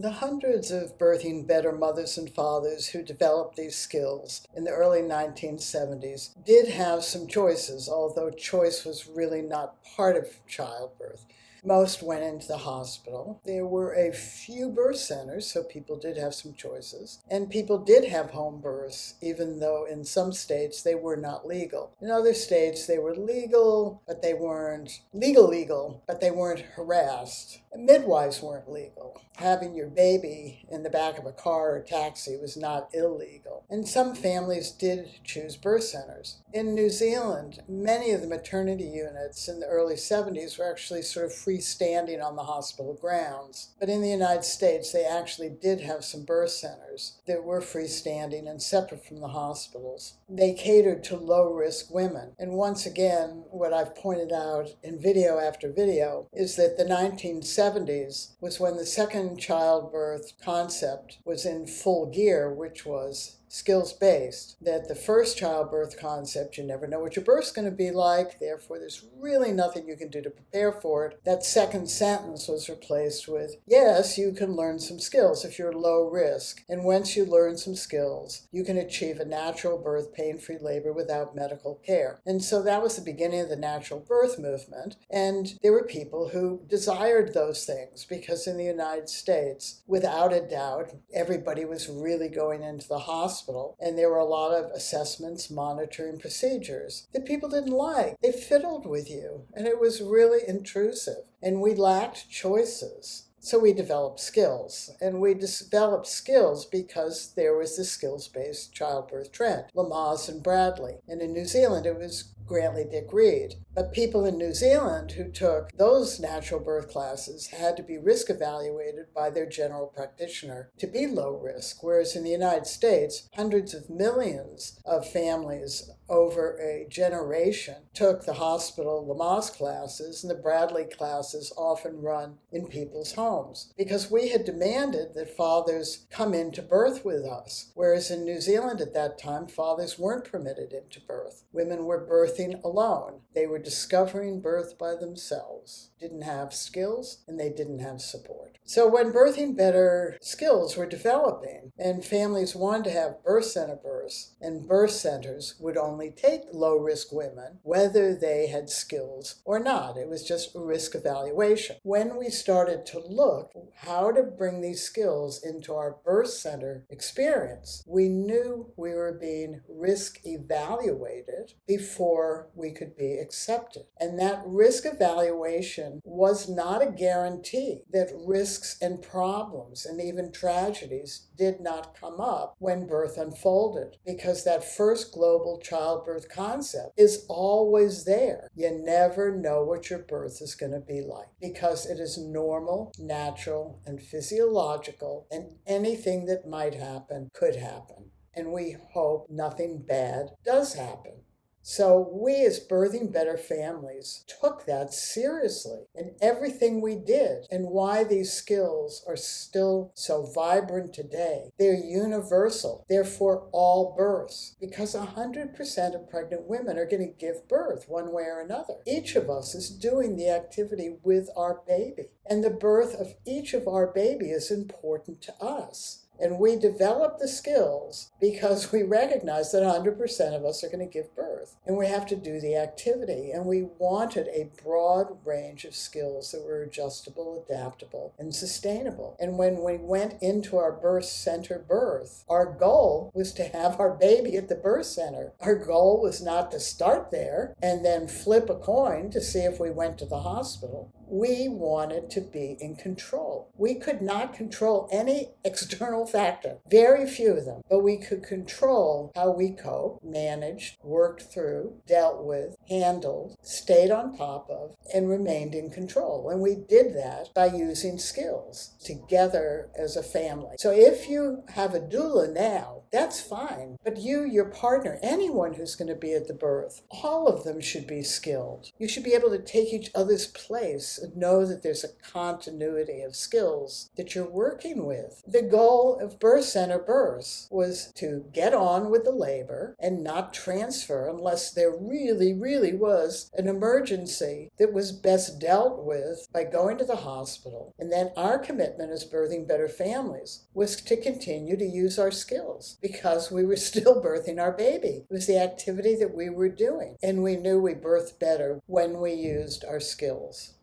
The hundreds of birthing better mothers and fathers who developed these skills in the early 1970s did have some choices, although choice was really not part of childbirth. Most went into the hospital. There were a few birth centers, so people did have some choices. And people did have home births, even though in some states they were not legal. In other states they were legal, but they weren't legal, but they weren't harassed. And midwives weren't legal. Having your baby in the back of a car or taxi was not illegal. And some families did choose birth centers. In New Zealand, many of the maternity units in the early 70s were actually sort of freestanding on the hospital grounds. But in the United States, they actually did have some birth centers that were freestanding and separate from the hospitals. They catered to low-risk women. And once again, what I've pointed out in video after video is that the 1970s was when the second childbirth concept was in full gear, which was skills-based. That the first childbirth concept, you never know what your birth's going to be like, therefore there's really nothing you can do to prepare for it. That second sentence was replaced with, yes, you can learn some skills if you're low risk. And once you learn some skills, you can achieve a natural birth, pain-free labor without medical care. And so that was the beginning of the natural birth movement. And there were people who desired those things because in the United States, without a doubt, everybody was really going into the hospital. And there were a lot of assessments, monitoring procedures that people didn't like. They fiddled with you, and it was really intrusive, and we lacked choices. So we developed skills, and we developed skills because there was the skills-based childbirth trend, Lamaze and Bradley. And in New Zealand, it was Grantley Dick Reed. But people in New Zealand who took those natural birth classes had to be risk evaluated by their general practitioner to be low risk, whereas in the United States, hundreds of millions of families over a generation took the hospital Lamaze classes, and the Bradley classes often run in people's homes, because we had demanded that fathers come into birth with us, whereas in New Zealand at that time, fathers weren't permitted into birth. Women were birthing alone. They were discovering birth by themselves, didn't have skills, and they didn't have support. So when birthing better skills were developing, and families wanted to have birth center births, and birth centers would only take low-risk women, whether they had skills or not. It was just a risk evaluation. When we started to look how to bring these skills into our birth center experience, we knew we were being risk evaluated before we could be accepted. And that risk evaluation was not a guarantee that risks and problems and even tragedies did not come up when birth unfolded, because that first global childbirth concept is always there. You never know what your birth is going to be like, because it is normal, natural, and physiological, and anything that might happen could happen. And we hope nothing bad does happen. So we as Birthing Better families took that seriously in everything we did, and why these skills are still so vibrant today. They're universal. They're for all births, because 100% of pregnant women are going to give birth one way or another. Each of us is doing the activity with our baby, and the birth of each of our baby is important to us. And we develop the skills because we recognize that 100% of us are going to give birth. And we have to do the activity. And we wanted a broad range of skills that were adjustable, adaptable, and sustainable. And when we went into our birth center birth, our goal was to have our baby at the birth center. Our goal was not to start there and then flip a coin to see if we went to the hospital. We wanted to be in control. We could not control any external factor, very few of them, but we could control how we coped, managed, worked through, dealt with, handled, stayed on top of, and remained in control. And we did that by using skills together as a family. So if you have a doula now, that's fine. But you, your partner, anyone who's going to be at the birth, all of them should be skilled. You should be able to take each other's place and know that there's a continuity of skills that you're working with. The goal of birth center births was to get on with the labor and not transfer unless there really, really was an emergency that was best dealt with by going to the hospital. And then our commitment as Birthing Better Families was to continue to use our skills because we were still birthing our baby. It was the activity that we were doing. And we knew we birthed better when we used our skills.